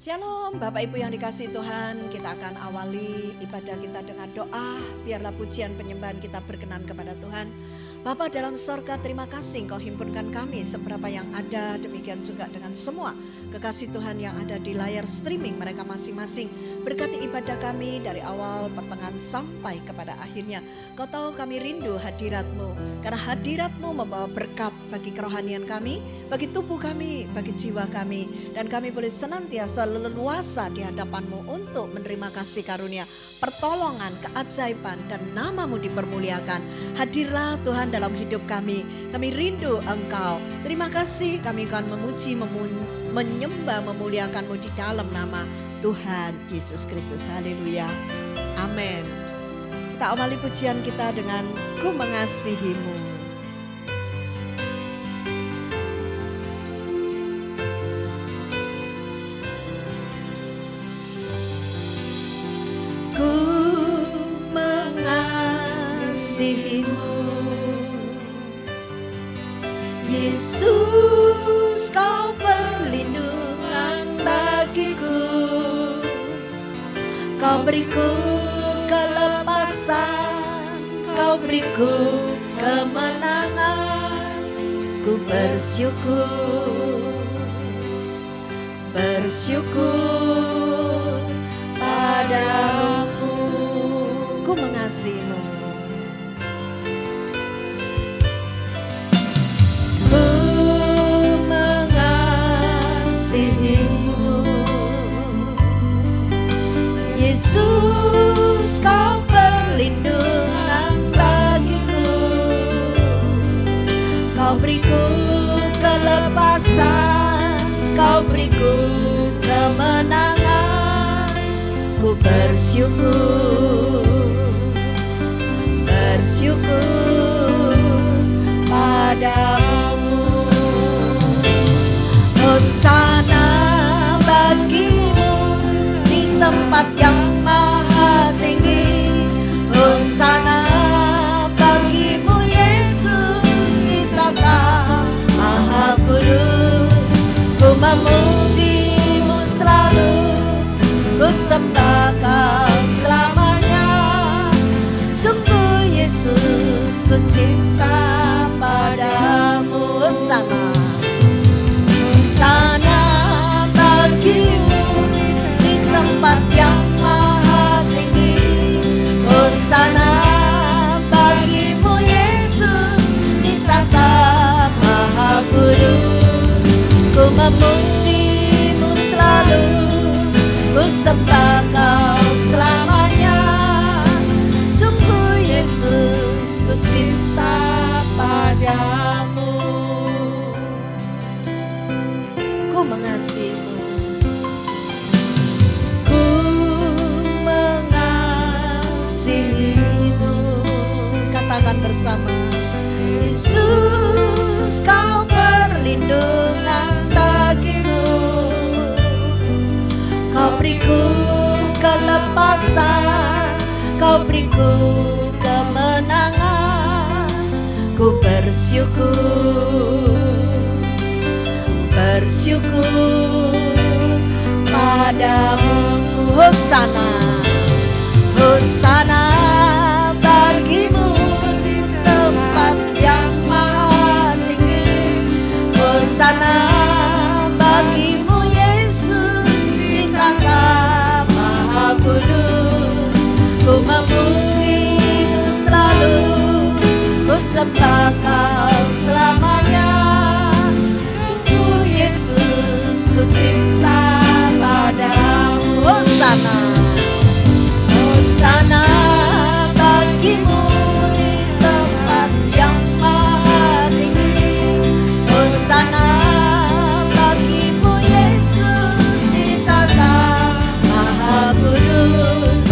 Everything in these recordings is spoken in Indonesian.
Shalom Bapak Ibu yang dikasihi Tuhan, kita akan awali ibadah kita dengan doa. Biarlah pujian penyembahan kita berkenan kepada Tuhan. Bapa dalam sorga, terima kasih Engkau himpunkan kami seberapa yang ada, demikian juga dengan semua kekasih Tuhan yang ada di layar streaming mereka masing-masing. Berkati ibadah kami dari awal, pertengahan sampai kepada akhirnya. Kau tahu kami rindu hadirat-Mu, karena hadirat-Mu membawa berkat bagi kerohanian kami, bagi tubuh kami, bagi jiwa kami. Dan kami boleh senantiasa leluasa di hadapan-Mu untuk menerima kasih karunia, pertolongan, keajaiban, dan nama-Mu dipermuliakan. Hadirlah Tuhan dalam hidup kami rindu Engkau. Terima kasih, kami akan memuji, menyembah, memuliakan-Mu di dalam nama Tuhan Yesus Kristus. Haleluya, amin. Kita awali pujian kita dengan Ku Mengasihi-Mu. Ku mengasihi-Mu, Yesus, Kau perlindungan bagiku. Kau beriku kelepasan, Kau beriku kemenangan. Ku bersyukur padamu. Ku mengasihi-Mu. Ku mengasihi-Mu, Yesus, Kau perlindungan bagiku. Kau beriku kelepasan, Kau beriku kemenangan. Ku bersyukur padamu. Hosana bagi-Mu di tempat yang maha tinggi. Hosana bagi-Mu Yesus di tata maha kudus. Ku memuji-Mu selalu, ku sembah Kau selamanya. Sungguh Yesus, ku cinta padamu. Hosana bagi-Mu di tempat yang maha tinggi. Hosana bagi-Mu Yesus di tata maha kudus. Ku memuji-Mu selalu, ku sembah Kau selamanya. Sungguh Yesus, ku cinta padamu. Ku mengasihi-Mu. Ku mengasihi-Mu. Katakan bersama. Yesus, Kau perlindungan bagiku. Kau beriku kelepasan, Kau beriku kemenangan. Ku bersyukur padamu. Hosana bagi-Mu di tempat yang maha tinggi. Hosana bagi-Mu Yesus di tata maha kudus. Ku memuji-Mu selalu, ku sembah Kau selamanya. Ku Yesus, ku cinta padamu. Hosana bagi-Mu di tempat yang maha tinggi. Hosana bagi-Mu Yesus di tata maha kudus.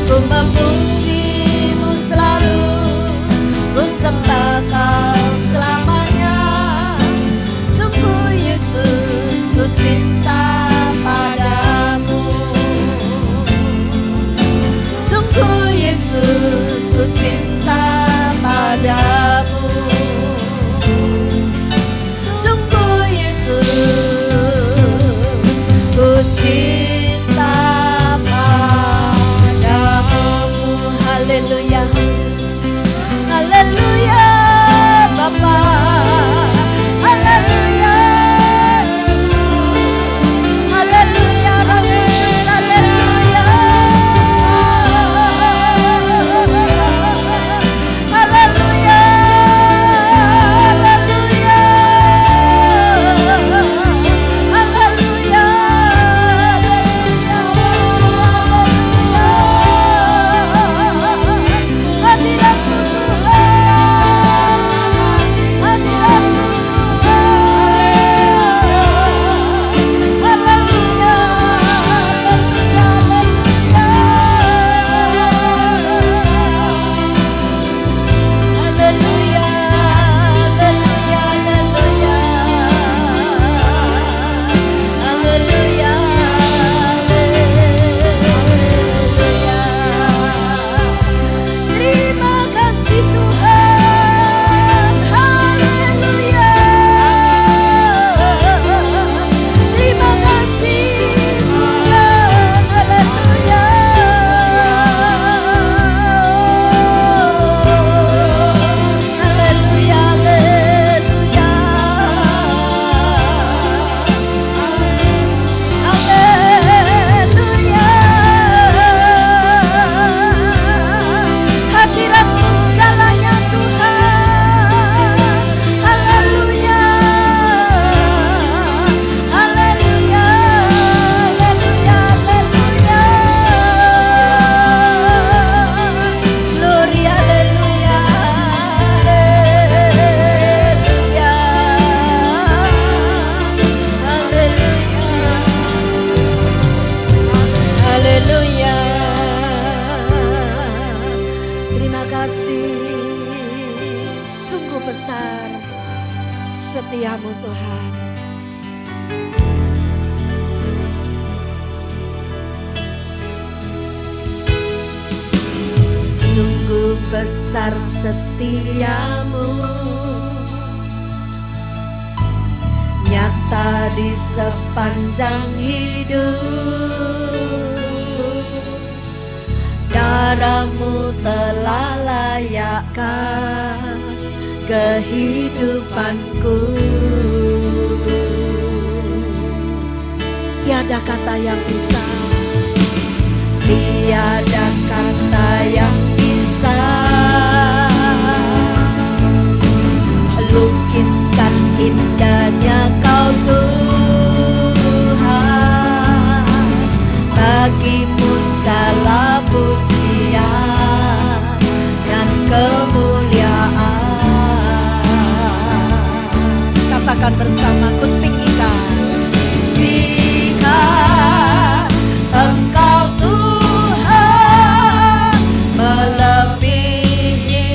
Ku memuji-Mu selalu, ku sembah Kau selamanya. Sungguh Yesus, ku cinta padamu. Sungguh Yesus, ku cinta padamu. Sungguh Yesus, ku cinta kasih, sungguh besar setiamu Tuhan. Sungguh besar setiamu, nyata di sepanjang hidup. Darahmu telah layakkan kehidupanku. Tiada kata yang bisa, tiada kata yang bisa lukiskan indahnya Kau Tuhan. Bagimu segala pujian dan kemuliaan. Katakan bersamaku, tinggikan. Tinggikan Engkau Tuhan, melebihi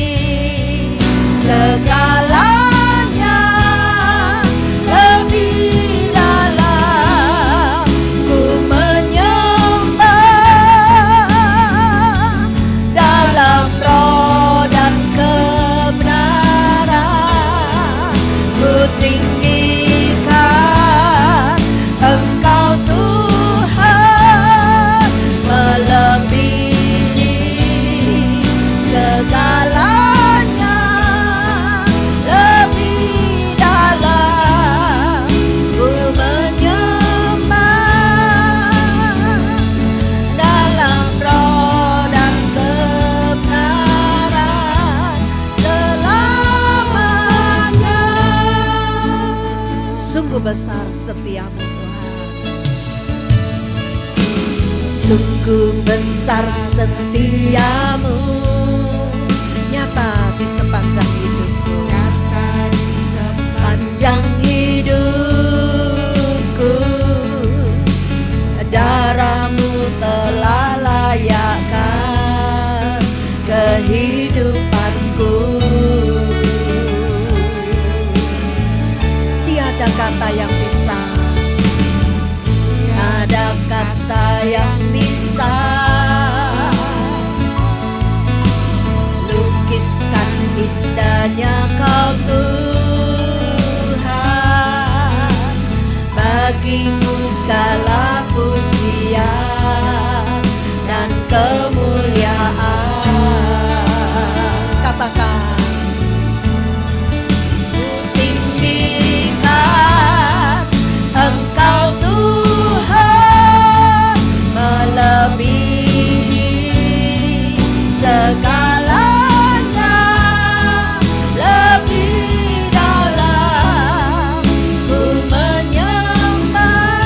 segalanya, lebih dalam ku menyembah, dalam roh dan kebenaran ku tinggikan Engkau Tuhan, melebihi segalanya, lebih dalam ku menyembah, dalam roh dan kebenaran selamanya. Sungguh besar setiamu Tuhan, sungguh besar setiamu, nyata di sepanjang hidupku, sepanjang hidupku. Darahmu telah layakkan kehidupanku. Tiada kata yang bisa, tiada kata yang bisa lukiskan indahnya Kau Tuhan. Bagimu segala pujian dan kemuliaan. Katakan, tinggikan Engkau Tuhan, melebihi segalanya, lebih dalam ku menyembah,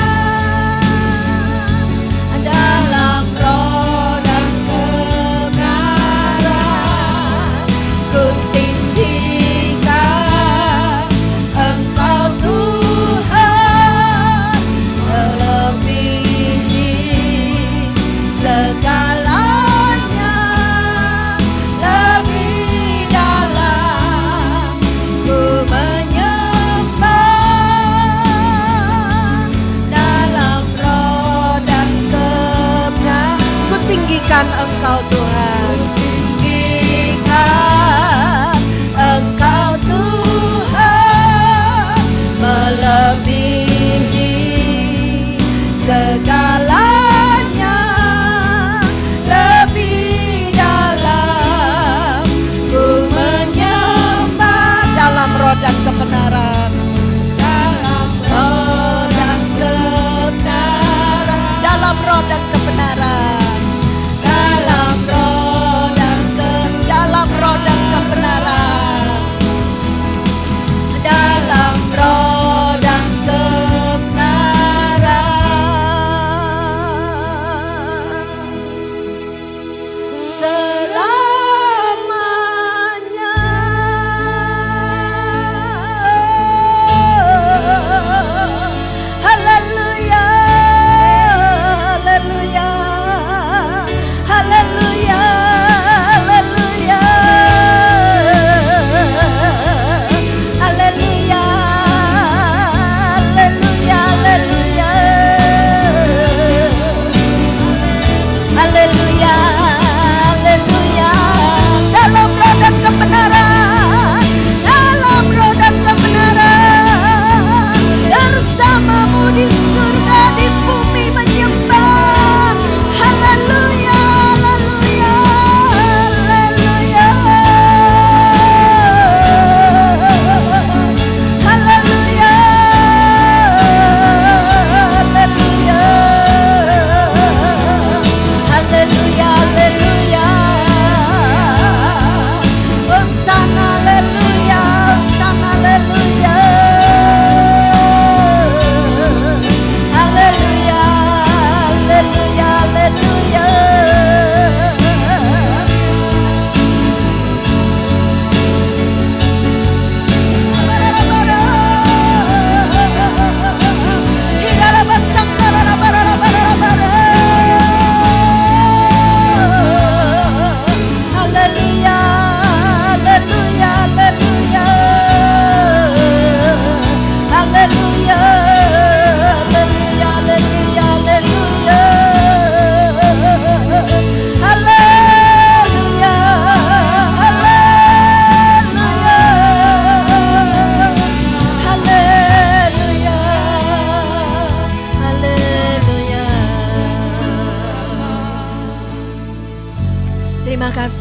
dalam roh dan kebenaran ku tinggikan Engkau Tuhan, melebihi segalanya,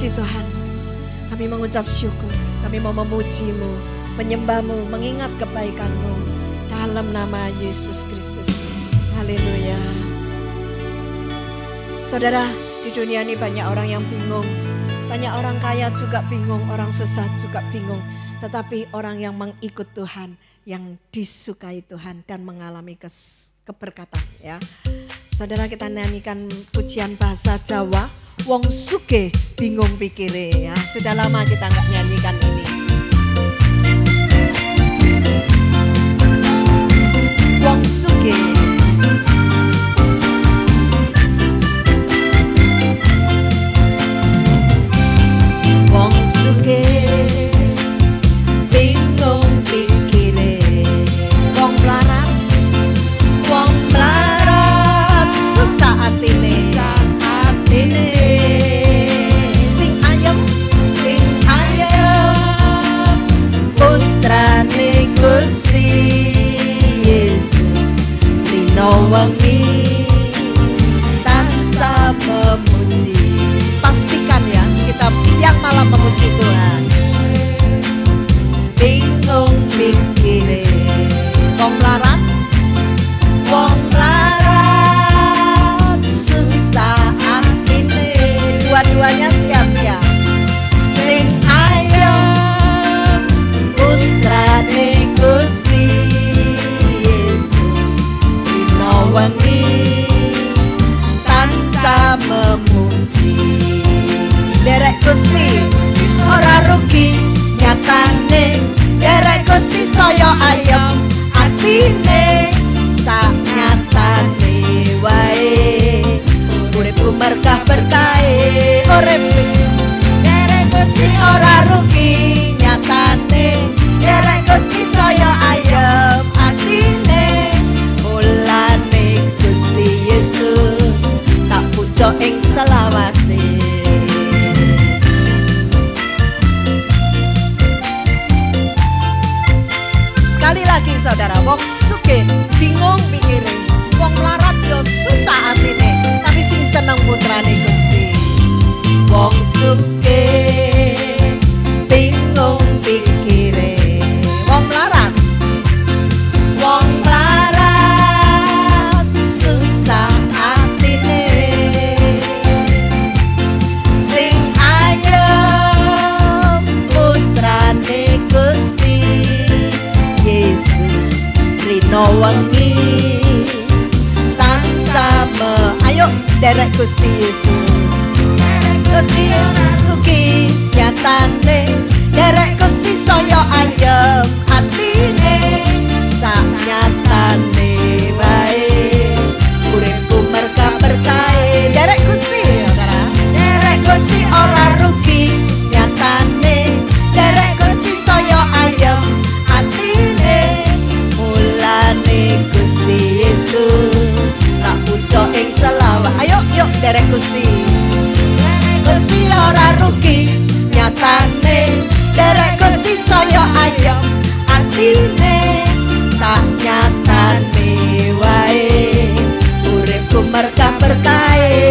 kasih Tuhan, kami mengucap syukur, kami mau memuji-Mu, menyembah-Mu, mengingat kebaikan-Mu dalam nama Yesus Kristus. Haleluya. Saudara, di dunia ini banyak orang yang bingung, banyak orang kaya juga bingung, orang susah juga bingung. Tetapi orang yang mengikut Tuhan, yang disukai Tuhan dan mengalami keberkatan, ya. Saudara, kita nyanyikan pujian bahasa Jawa, Wong Sugih bingung pikire, ya. Sudah lama kita nggak nyanyikan ini. Wong Sugih. Wong sugih bingung pikire, wong melarat susah atine, sing ayem putrane Gusti Yesus rino wengi tansah memuji. Pastikan ya, kita siang malam memuji Tuhan. Bingung pikire, wong melarat susah atine, dua-duanya siap-siap. Sing ayem putrane Gusti Yesus dina wengi tansah memuji. Derek Gusti ora rugi nyatane, derek Gusti saya ayem atine, sak nyatane wae uripku berkah-berkahe urip. Derek Gusti ora rugi nyatane, derek Gusti saya ayem atine, mulane Gusti Yesus tak pucuk ing selawase. Sekali lagi saudara, wong sugih bingung pikire, wong melarat yo susah atine, tapi sing seneng putrane Gusti. Wong sugih bingung pikire, wong melarat susah atine, sing ayem putrane Gusti Yesus rino wengi tansah ayo derek Gusti Yesus. Gusti ora rugi nyatane, derek Gusti saya ayem atine, sak nyatane wae uripku berkah-berkahe. Derek Gusti saudara, derek Gusti ora rugi nyatane, derek Gusti saya ayem atine, mulane Gusti Yesus tak pucuk ing selawat. Ayo yuk derek Gusti. Gusti ora rugi nyatane, derek Gusti saya ayem atine, tak nyatane wae uripku berkah-berkahe.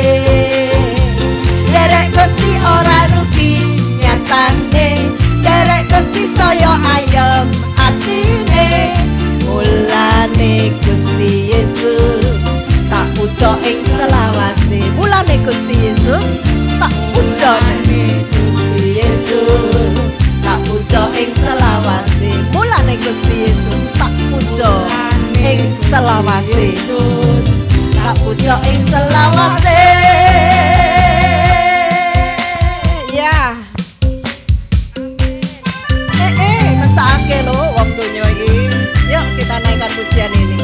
Derek Gusti ora rugi nyatane, derek Gusti saya ayem atine, mulane Gusti Yesus tak pucuk ing selawase. Mulane Gusti Yesus tak pucuk Gusti Yesus tak pucuk ing selawase. Mulane Gusti Yesus tak pucuk ing selawase, tak pucuk ing selawase. Ya. Mesake lho wong donya iki. Yuk kita naikkan pujian ini.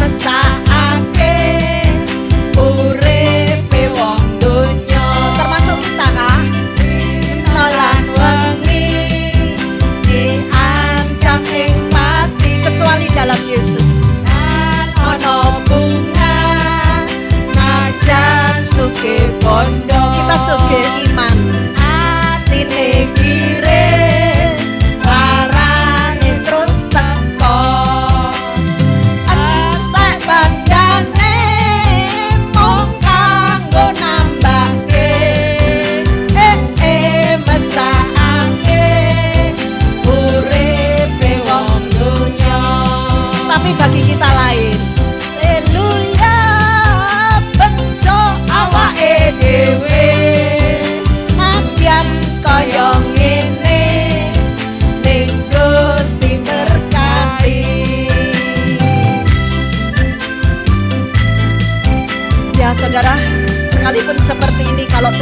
Mesake uripe wong donya, termasuk kita kah? Nolak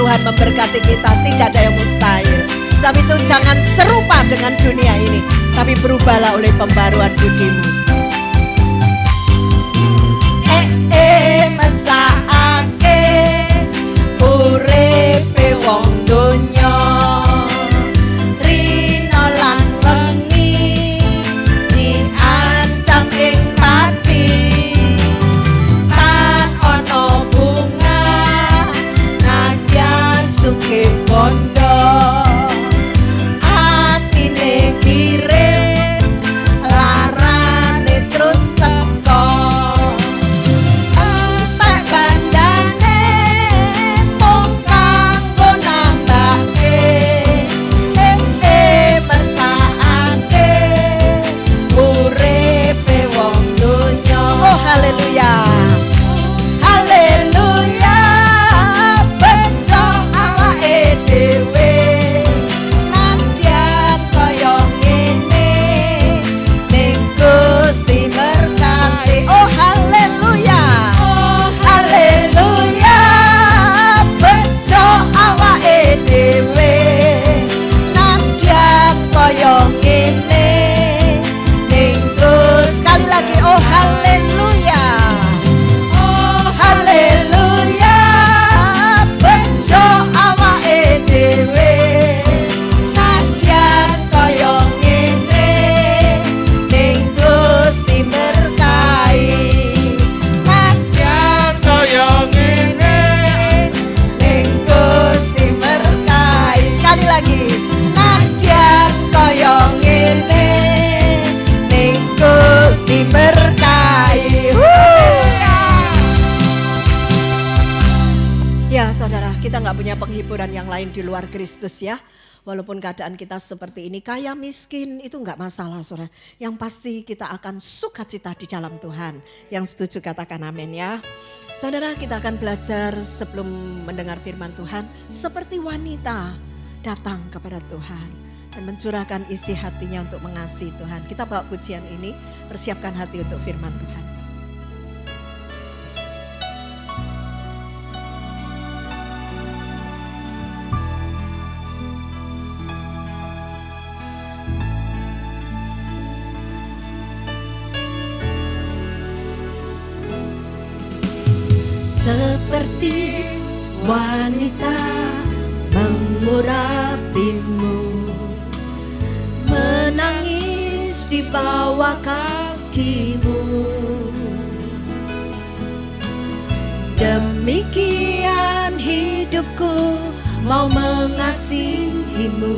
Tuhan memberkati kita, tidak ada yang mustahil. Sebab itu jangan serupa dengan dunia ini, tapi berubahlah oleh pembaruan budimu. Mesake uripe wong donya rina lan wengi diancam ing pati tan ana bunga nadyan suke bondo atine kiris larane terus teko haleluya, haleluya, bejo awake dhewe nadyan kaya ngene ning Gusti berkati. Oh haleluya, haleluya, bejo awake dhewe nadyan kaya ngene ning Gusti. Sekali lagi, oh haleluya. Diberkahi. Ya saudara, kita nggak punya penghiburan yang lain di luar Kristus ya. Walaupun keadaan kita seperti ini, kaya miskin itu nggak masalah saudara. Yang pasti kita akan sukacita di dalam Tuhan. Yang setuju katakan amin ya. Saudara, kita akan belajar sebelum mendengar firman Tuhan seperti wanita datang kepada Tuhan dan mencurahkan isi hatinya untuk mengasihi Tuhan. Kita bawa pujian ini, persiapkan hati untuk firman Tuhan. Seperti wanita mengurapimu, menangis di bawah kakimu, demikian hidupku mau mengasihimu.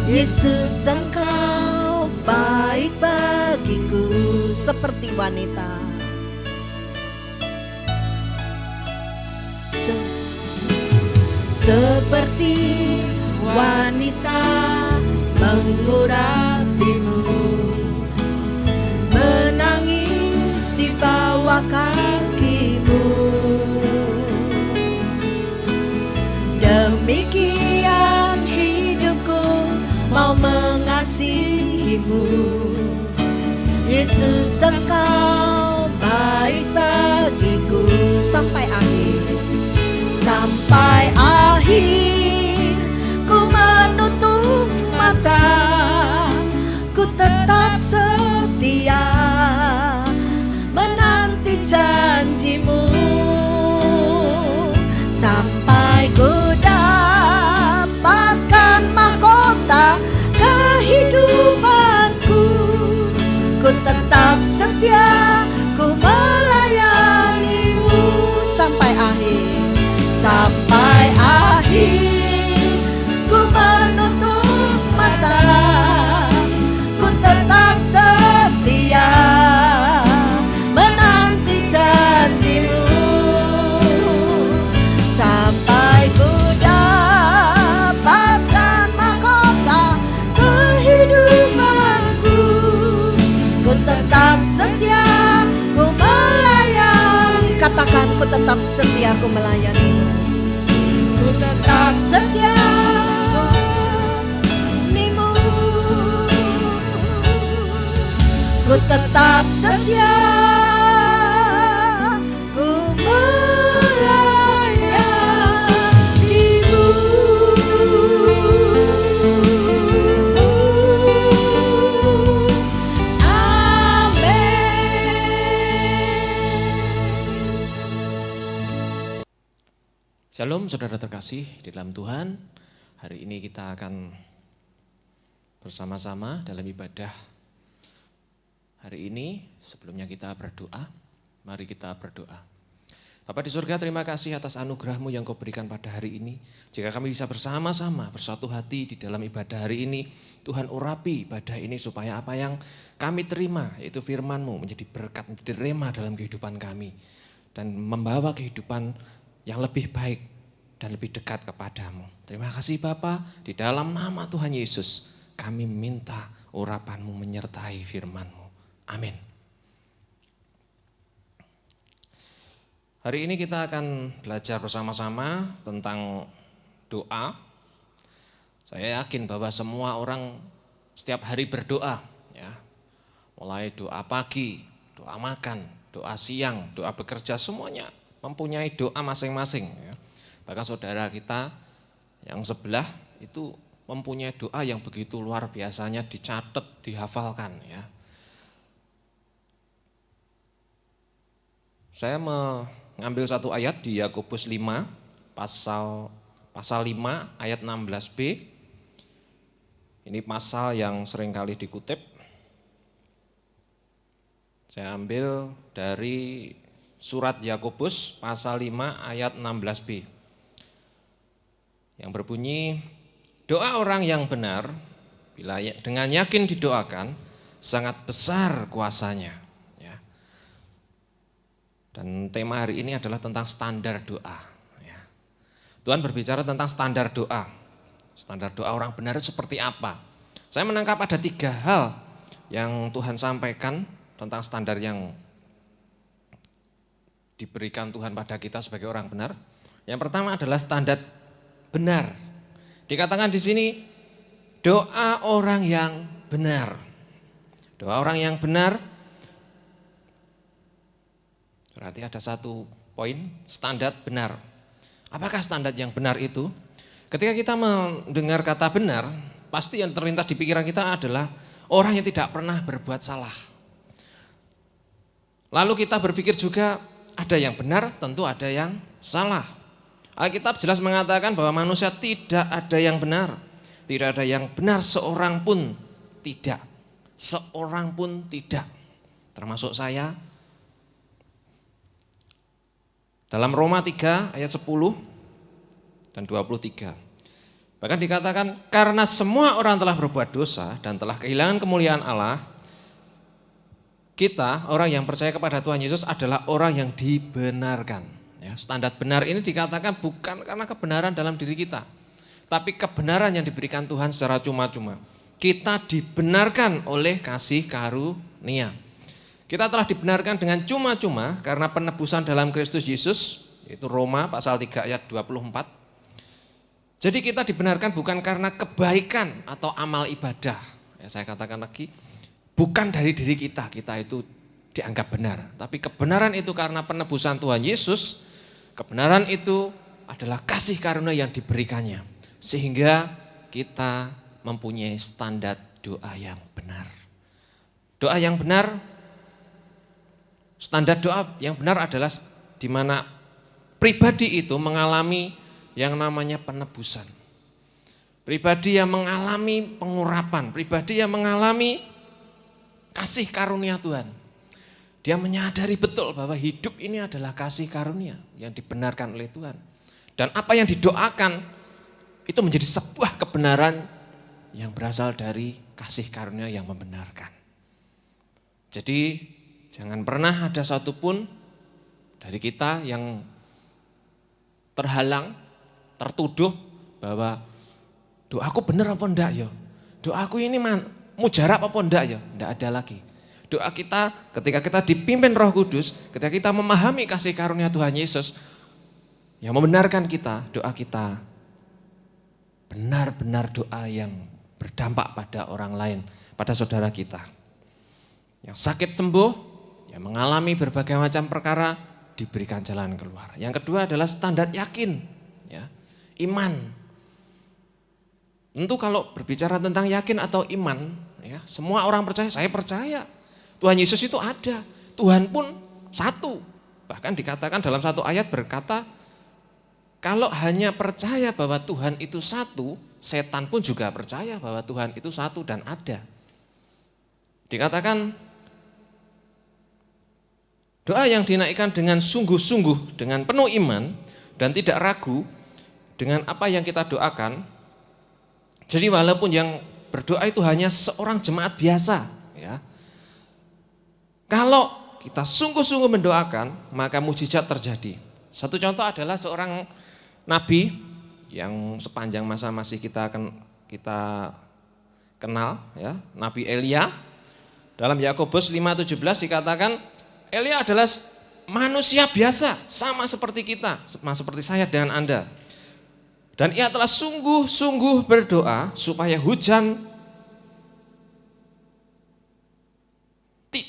Yesus, Engkau baik bagiku. Seperti wanita, seperti wanita mengurapimu, menangis di bawah kakimu, demikian hidupku mau mengasihimu. Yesus, Engkau baik bagiku. Sampai akhir, sampai akhir ku menutup mata, ku tetap setia menanti janjimu, sampai ku dapatkan mahkota kehidupanku. Ku tetap setia, ku melayanimu sampai akhir. Sampai akhir ku menutup mata, ku tetap setia menanti janjimu, sampai ku dapatkan mahkota kehidupanku. Ku tetap setia, ku melayani. Katakan, ku tetap setia, ku melayanimu. Ku tetap setia nimu, ku tetap setia, ku melayani. Shalom saudara terkasih di dalam Tuhan. Hari ini kita akan bersama-sama dalam ibadah. Hari ini sebelumnya kita berdoa, mari kita berdoa. Bapa di surga, terima kasih atas anugerah-Mu yang Kau berikan pada hari ini. Jika kami bisa bersama-sama bersatu hati di dalam ibadah hari ini, Tuhan urapi ibadah ini supaya apa yang kami terima, yaitu firman-Mu, menjadi berkat, menjadi rema dalam kehidupan kami. Dan membawa kehidupan yang lebih baik dan lebih dekat kepadamu. Terima kasih Bapa, di dalam nama Tuhan Yesus kami minta urapan-Mu menyertai firman-Mu. Amin. Hari ini kita akan belajar bersama-sama tentang doa. Saya yakin bahwa semua orang setiap hari berdoa, ya. Mulai doa pagi, doa makan, doa siang, doa bekerja, semuanya mempunyai doa masing-masing. Ya. Bahkan saudara kita yang sebelah itu mempunyai doa yang begitu luar biasanya, dicatat, dihafalkan. Ya. Saya mengambil satu ayat di Yakobus 5, pasal 5 ayat 16b. Ini pasal yang seringkali dikutip. Saya ambil dari surat Yakobus pasal 5 ayat 16b. Yang berbunyi, doa orang yang benar bila dengan yakin didoakan sangat besar kuasanya. Ya. Dan tema hari ini adalah tentang standar doa. Ya. Tuhan berbicara tentang standar doa. Standar doa orang benar itu seperti apa? Saya menangkap ada 3 hal yang Tuhan sampaikan tentang standar yang diberikan Tuhan pada kita sebagai orang benar. Yang pertama adalah standar benar. Dikatakan di sini doa orang yang benar. Doa orang yang benar berarti ada satu poin, standar benar. Apakah standar yang benar itu? Ketika kita mendengar kata benar, pasti yang terlintas di pikiran kita adalah orang yang tidak pernah berbuat salah. Lalu kita berpikir juga ada yang benar, tentu ada yang salah. Alkitab jelas mengatakan bahwa manusia tidak ada yang benar. Tidak ada yang benar seorang pun tidak. Seorang pun tidak. Termasuk saya. Dalam Roma 3 ayat 10 dan 23. Bahkan dikatakan karena semua orang telah berbuat dosa dan telah kehilangan kemuliaan Allah, kita, orang yang percaya kepada Tuhan Yesus adalah orang yang dibenarkan. Ya, standar benar ini dikatakan bukan karena kebenaran dalam diri kita, tapi kebenaran yang diberikan Tuhan secara cuma-cuma. Kita dibenarkan oleh kasih karunia. Kita telah dibenarkan dengan cuma-cuma karena penebusan dalam Kristus Yesus, yaitu Roma pasal 3 ayat 24. Jadi kita dibenarkan bukan karena kebaikan atau amal ibadah. Ya, saya katakan lagi, bukan dari diri kita, kita itu dianggap benar. Tapi kebenaran itu karena penebusan Tuhan Yesus, kebenaran itu adalah kasih karunia yang diberikannya. Sehingga kita mempunyai standar doa yang benar. Doa yang benar, standar doa yang benar adalah di mana pribadi itu mengalami yang namanya penebusan. Pribadi yang mengalami pengurapan, pribadi yang mengalami kasih karunia Tuhan. Dia menyadari betul bahwa hidup ini adalah kasih karunia yang dibenarkan oleh Tuhan. Dan apa yang didoakan itu menjadi sebuah kebenaran yang berasal dari kasih karunia yang membenarkan. Jadi jangan pernah ada satupun dari kita yang terhalang, tertuduh bahwa doaku benar apa enggak ya? Doaku ini mujarab apa enggak ya? Enggak ada lagi. Doa kita ketika kita dipimpin Roh Kudus, ketika kita memahami kasih karunia Tuhan Yesus yang membenarkan kita, doa kita benar-benar doa yang berdampak pada orang lain, pada saudara kita. Yang sakit sembuh, yang mengalami berbagai macam perkara diberikan jalan keluar. Yang kedua adalah standar yakin, ya, iman. Tentu kalau berbicara tentang yakin atau iman, ya, semua orang percaya, saya percaya Tuhan Yesus itu ada, Tuhan pun satu. Bahkan dikatakan dalam satu ayat berkata, Kalau hanya percaya bahwa Tuhan itu satu, setan pun juga percaya bahwa Tuhan itu satu dan ada. Dikatakan doa yang dinaikkan dengan sungguh-sungguh, dengan penuh iman dan tidak ragu dengan apa yang kita doakan. Jadi walaupun yang berdoa itu hanya seorang jemaat biasa, ya. Kalau kita sungguh-sungguh mendoakan, maka mujizat terjadi. Satu contoh adalah seorang nabi yang sepanjang masa masih kita kenal, ya, Nabi Elia. Dalam Yakobus 5:17 dikatakan Elia adalah manusia biasa, sama seperti kita, sama seperti saya dengan Anda. Dan ia telah sungguh-sungguh berdoa supaya hujan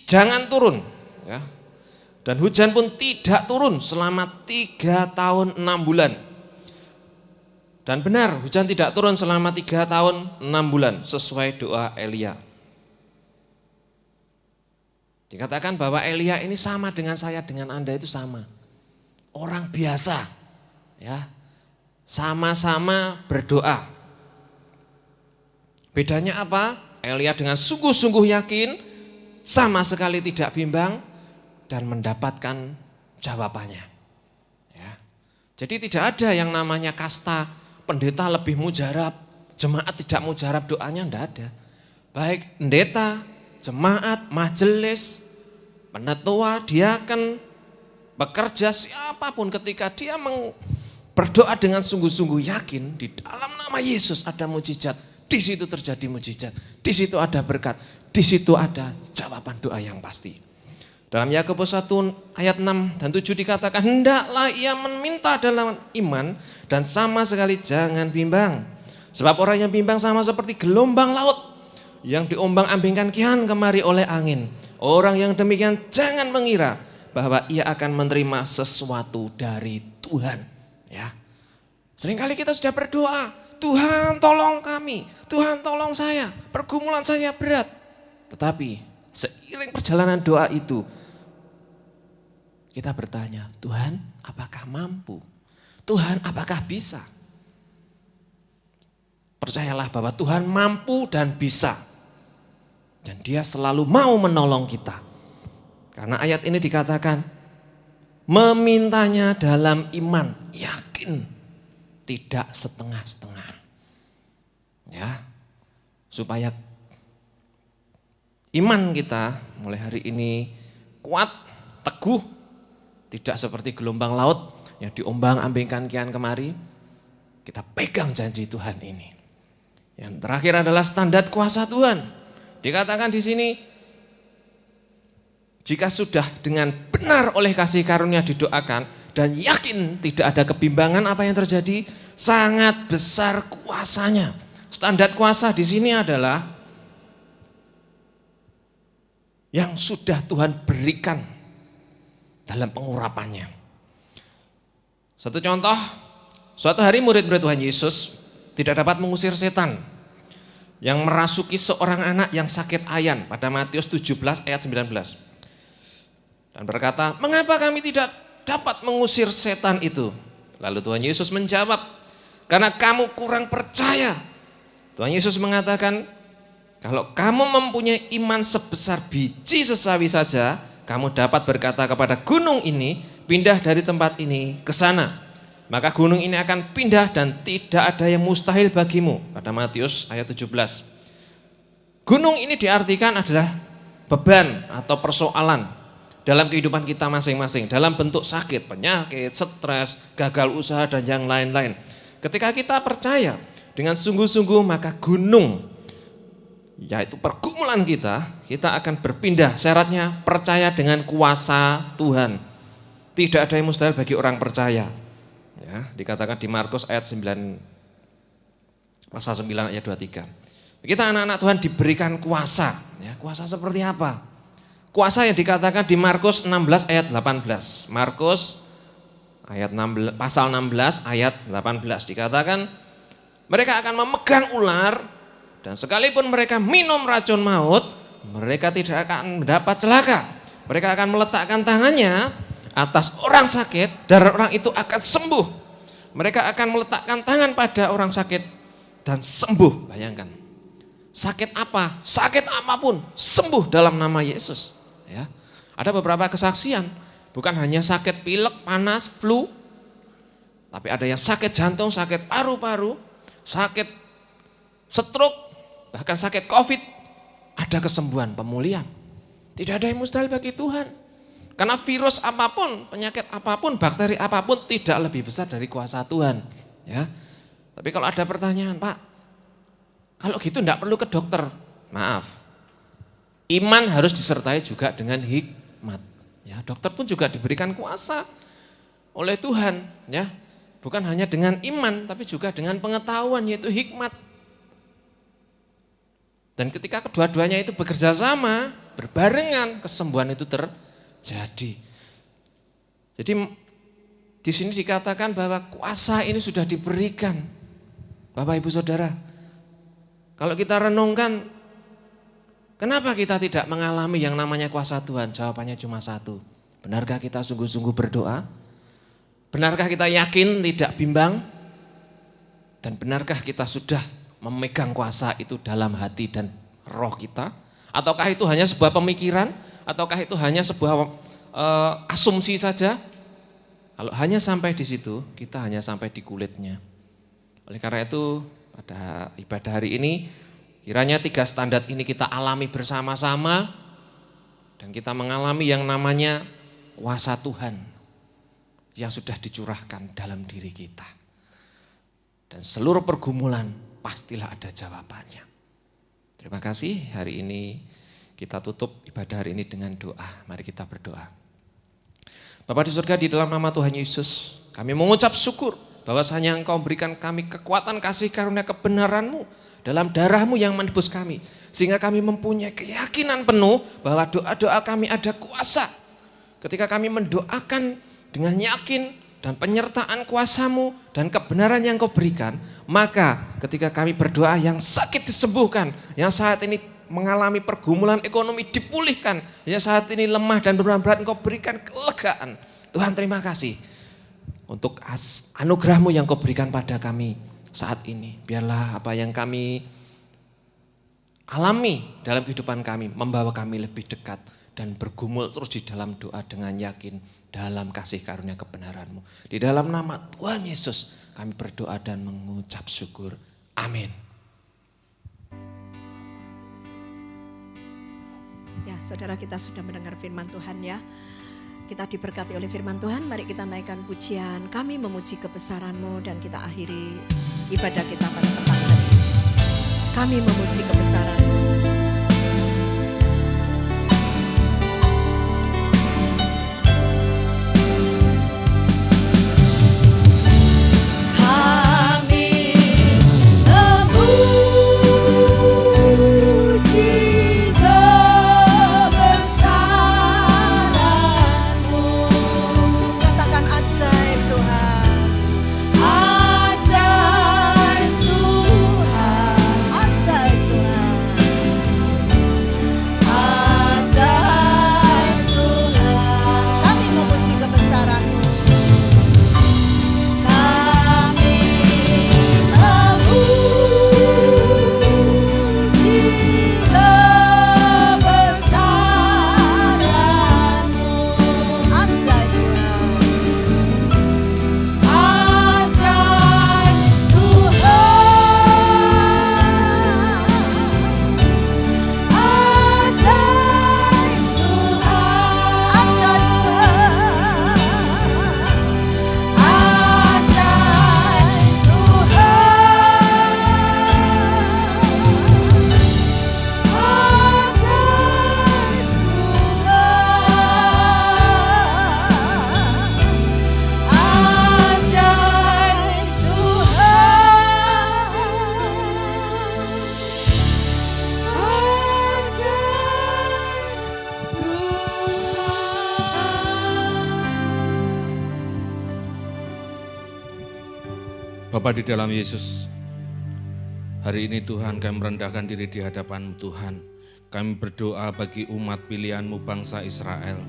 jangan turun, ya. Dan hujan pun tidak turun selama 3 tahun 6 bulan. Dan benar, hujan tidak turun selama 3 tahun 6 bulan sesuai doa Elia. Dikatakan bahwa Elia ini sama dengan saya, dengan Anda itu sama. Orang biasa, ya, sama-sama berdoa. Bedanya apa? Elia dengan sungguh-sungguh yakin, sama sekali tidak bimbang, dan mendapatkan jawabannya. Ya. Jadi tidak ada yang namanya kasta, pendeta lebih mujarab, jemaat tidak mujarab doanya, tidak ada. Baik pendeta, jemaat, majelis, penetua, diaken, bekerja, siapapun ketika dia berdoa dengan sungguh-sungguh yakin, di dalam nama Yesus ada mujizat, di situ terjadi mujizat, di situ ada berkat, di situ ada jawaban doa yang pasti. Dalam Yakobus 1 ayat 6 dan 7 dikatakan, hendaklah ia meminta dalam iman dan sama sekali jangan bimbang. Sebab orang yang bimbang sama seperti gelombang laut yang diombang-ambingkan kian kemari oleh angin. Orang yang demikian jangan mengira bahwa ia akan menerima sesuatu dari Tuhan. Ya. Seringkali kita sudah berdoa, Tuhan tolong kami, Tuhan tolong saya, pergumulan saya berat. Tetapi seiring perjalanan doa itu, kita bertanya, Tuhan apakah mampu? Tuhan apakah bisa? Percayalah bahwa Tuhan mampu dan bisa. Dan Dia selalu mau menolong kita. Karena ayat ini dikatakan, memintanya dalam iman, yakin, tidak setengah-setengah. Ya, supaya iman kita mulai hari ini kuat, teguh, tidak seperti gelombang laut yang diombang-ambingkan kian kemari. Kita pegang janji Tuhan ini. Yang terakhir adalah standar kuasa Tuhan. Dikatakan di sini, jika sudah dengan benar oleh kasih karunia didoakan dan yakin tidak ada kebimbangan apa yang terjadi, sangat besar kuasanya. Standar kuasa di sini adalah yang sudah Tuhan berikan dalam pengurapannya. Satu contoh, suatu hari murid-murid Tuhan Yesus tidak dapat mengusir setan yang merasuki seorang anak yang sakit ayan pada Matius 17 ayat 19. Dan berkata, mengapa kami tidak dapat mengusir setan itu? Lalu Tuhan Yesus menjawab, karena kamu kurang percaya. Tuhan Yesus mengatakan, kalau kamu mempunyai iman sebesar biji sesawi saja, kamu dapat berkata kepada gunung ini, pindah dari tempat ini ke sana. Maka gunung ini akan pindah dan tidak ada yang mustahil bagimu. Pada Matius ayat 17. Gunung ini diartikan adalah beban atau persoalan dalam kehidupan kita masing-masing. Dalam bentuk sakit, penyakit, stres, gagal usaha dan yang lain-lain. Ketika kita percaya dengan sungguh-sungguh, maka gunung, yaitu pergumulan kita akan berpindah. Syaratnya percaya dengan kuasa Tuhan. Tidak ada yang mustahil bagi orang percaya. Ya, dikatakan di Markus ayat 9, pasal 9 ayat 23. Kita anak-anak Tuhan diberikan kuasa. Ya, kuasa seperti apa? Kuasa yang dikatakan di Markus 16 ayat 18. Markus ayat 16, pasal 16 ayat 18 dikatakan, mereka akan memegang ular, dan sekalipun mereka minum racun maut, mereka tidak akan mendapat celaka. Mereka akan meletakkan tangannya atas orang sakit dan orang itu akan sembuh. Mereka akan meletakkan tangan pada orang sakit dan sembuh. Bayangkan, sakit apa? Sakit apapun sembuh dalam nama Yesus. Ya, ada beberapa kesaksian, bukan hanya sakit pilek, panas, flu, tapi ada yang sakit jantung, sakit paru-paru, sakit stroke, bahkan sakit COVID. Ada kesembuhan, pemulihan. Tidak ada yang mustahil bagi Tuhan. Karena virus apapun, penyakit apapun, bakteri apapun tidak lebih besar dari kuasa Tuhan. Ya. Tapi kalau ada pertanyaan, Pak, kalau gitu enggak perlu ke dokter. Maaf, iman harus disertai juga dengan hikmat. Ya, dokter pun juga diberikan kuasa oleh Tuhan. Ya, bukan hanya dengan iman, tapi juga dengan pengetahuan, yaitu hikmat. Dan ketika kedua-duanya itu bekerja sama, berbarengan, kesembuhan itu terjadi. Jadi di sini dikatakan bahwa kuasa ini sudah diberikan. Bapak Ibu Saudara, kalau kita renungkan, kenapa kita tidak mengalami yang namanya kuasa Tuhan? Jawabannya cuma satu. Benarkah kita sungguh-sungguh berdoa? Benarkah kita yakin tidak bimbang? Dan benarkah kita sudah memegang kuasa itu dalam hati dan roh kita? Ataukah itu hanya sebuah pemikiran? Ataukah itu hanya sebuah asumsi saja? Kalau hanya sampai di situ, kita hanya sampai di kulitnya. Oleh karena itu, pada ibadah hari ini, kiranya 3 standar ini kita alami bersama-sama, dan kita mengalami yang namanya kuasa Tuhan yang sudah dicurahkan dalam diri kita. Dan seluruh pergumulan pastilah ada jawabannya. Terima kasih, hari ini kita tutup ibadah hari ini dengan doa. Mari kita berdoa. Bapa di surga, di dalam nama Tuhan Yesus, kami mengucap syukur bahwasanya Engkau berikan kami kekuatan, kasih karunia, kebenaran-Mu dalam darah-Mu yang menebus kami. Sehingga kami mempunyai keyakinan penuh bahwa doa-doa kami ada kuasa. Ketika kami mendoakan dengan yakin dan penyertaan kuasa-Mu dan kebenaran yang Kau berikan, maka ketika kami berdoa yang sakit disembuhkan, yang saat ini mengalami pergumulan ekonomi dipulihkan, yang saat ini lemah dan berat Engkau berikan kelegaan. Tuhan, terima kasih untuk anugerah-Mu yang Kau berikan pada kami saat ini. Biarlah apa yang kami alami dalam kehidupan kami membawa kami lebih dekat dan bergumul terus di dalam doa dengan yakin dalam kasih karunia kebenaran-Mu. Di dalam nama Tuhan Yesus kami berdoa dan mengucap syukur. Amin. Ya, saudara, kita sudah mendengar firman Tuhan ya. Kita diberkati oleh firman Tuhan, mari kita naikkan pujian. Kami memuji kebesaran-Mu dan kita akhiri ibadah kita pada tempat ini. Kami memuji kebesaran-Mu. Bapa di dalam Yesus, hari ini Tuhan kami merendahkan diri di hadapan Tuhan. Kami berdoa bagi umat pilihan-Mu bangsa Israel.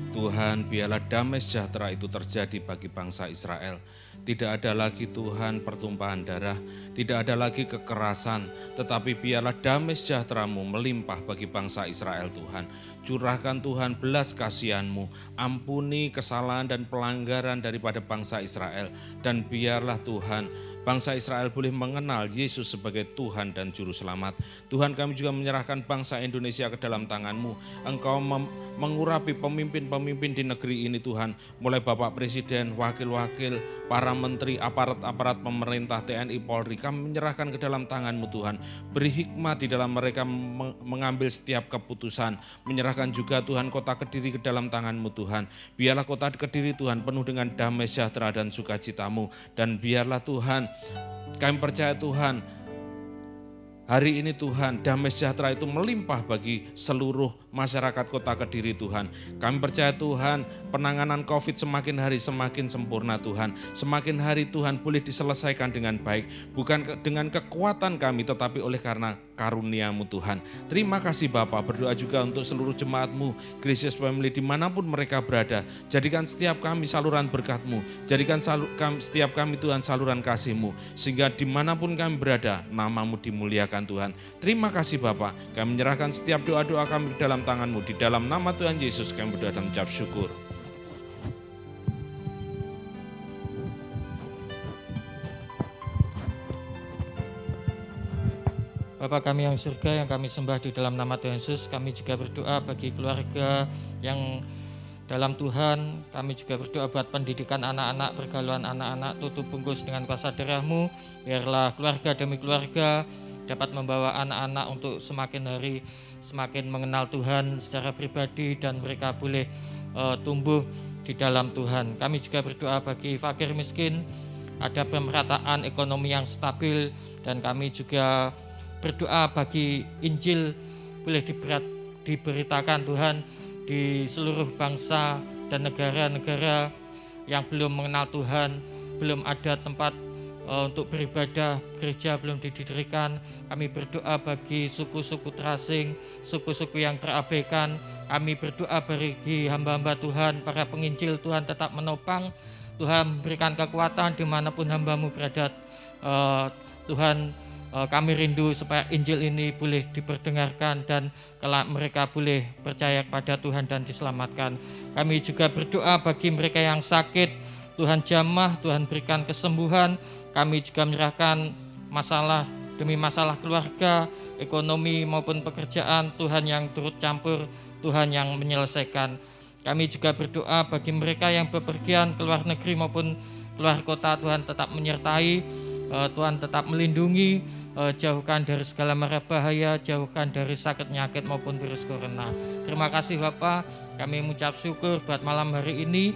Tuhan, biarlah damai sejahtera itu terjadi bagi bangsa Israel. Tidak ada lagi Tuhan pertumpahan darah, tidak ada lagi kekerasan, tetapi biarlah damai sejahtera-Mu melimpah bagi bangsa Israel Tuhan. Curahkan Tuhan belas kasihan-Mu, ampuni kesalahan dan pelanggaran daripada bangsa Israel. Dan biarlah Tuhan, bangsa Israel boleh mengenal Yesus sebagai Tuhan dan Juru Selamat. Tuhan, kami juga menyerahkan bangsa Indonesia ke dalam tangan-Mu. Engkau mengurapi pemimpin-pemimpin di negeri ini Tuhan, mulai Bapak Presiden, wakil-wakil, para menteri, aparat-aparat pemerintah, TNI, Polri, kami menyerahkan ke dalam tangan-Mu Tuhan. Beri hikmat di dalam mereka mengambil setiap keputusan. Menyerahkan juga Tuhan kota Kediri ke dalam tangan-Mu Tuhan. Biarlah kota Kediri Tuhan penuh dengan damai sejahtera dan sukacita-Mu. Dan biarlah Tuhan, kami percaya Tuhan, hari ini Tuhan, damai sejahtera itu melimpah bagi seluruh masyarakat kota Kediri Tuhan. Kami percaya Tuhan, penanganan COVID semakin hari semakin sempurna Tuhan. Semakin hari Tuhan boleh diselesaikan dengan baik. Bukan dengan kekuatan kami, tetapi oleh karena karunia-Mu Tuhan. Terima kasih Bapa, berdoa juga untuk seluruh jemaat-Mu, Gracious Family dimanapun mereka berada. Jadikan setiap kami saluran berkat-Mu. Jadikan setiap kami Tuhan saluran kasih-Mu. Sehingga dimanapun kami berada, nama-Mu dimuliakan Tuhan. Terima kasih Bapa, kami menyerahkan setiap doa-doa kami ke dalam tangan-Mu. Di dalam nama Tuhan Yesus kami berdoa dan mengucap syukur. Bapa kami yang surga, yang kami sembah di dalam nama Tuhan Yesus, kami juga berdoa bagi keluarga yang dalam Tuhan. Kami juga berdoa buat pendidikan anak-anak, pergaulan anak-anak, tutup bungkus dengan kuasa darah-Mu. Biarlah keluarga demi keluarga dapat membawa anak-anak untuk semakin hari semakin mengenal Tuhan secara pribadi, dan mereka boleh tumbuh di dalam Tuhan. Kami juga berdoa bagi fakir miskin, ada pemerataan ekonomi yang stabil, dan kami juga berdoa bagi Injil boleh diberitakan Tuhan di seluruh bangsa dan negara-negara yang belum mengenal Tuhan, belum ada tempat untuk beribadah, gereja belum didirikan. Kami berdoa bagi suku-suku terasing, suku-suku yang terabaikan. Kami berdoa bagi hamba-hamba Tuhan, para penginjil Tuhan tetap menopang. Tuhan berikan kekuatan dimanapun hamba-Mu berada. Tuhan, kami rindu supaya Injil ini boleh diperdengarkan dan kelak mereka boleh percaya kepada Tuhan dan diselamatkan. Kami juga berdoa bagi mereka yang sakit, Tuhan jamah, Tuhan berikan kesembuhan. Kami juga menyerahkan masalah demi masalah keluarga, ekonomi maupun pekerjaan, Tuhan yang turut campur, Tuhan yang menyelesaikan. Kami juga berdoa bagi mereka yang bepergian ke luar negeri maupun keluar kota, Tuhan tetap menyertai, Tuhan tetap melindungi, jauhkan dari segala mara bahaya, jauhkan dari sakit penyakit maupun virus corona. Terima kasih Bapa, kami mengucap syukur buat malam hari ini.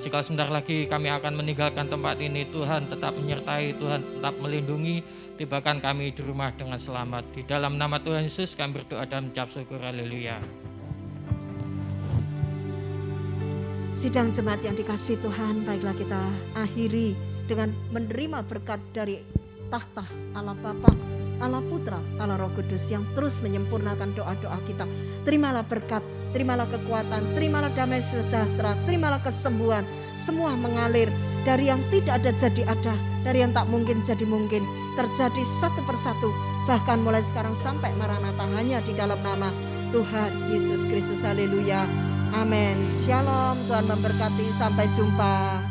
Jika sebentar lagi kami akan meninggalkan tempat ini, Tuhan tetap menyertai, Tuhan tetap melindungi, tibakan kami di rumah dengan selamat. Di dalam nama Tuhan Yesus kami berdoa dan mengucap syukur, haleluya. Sidang jemaat yang dikasihi Tuhan, baiklah kita akhiri dengan menerima berkat dari tahta Allah Bapa, Allah Putra, Allah Roh Kudus yang terus menyempurnakan doa-doa kita. Terimalah berkat, terimalah kekuatan, terimalah damai sejahtera, terimalah kesembuhan. Semua mengalir dari yang tidak ada jadi ada, dari yang tak mungkin jadi mungkin, terjadi satu persatu. Bahkan mulai sekarang sampai Maranatha hanya di dalam nama Tuhan Yesus Kristus. Haleluya. Amin. Shalom. Tuhan memberkati. Sampai jumpa.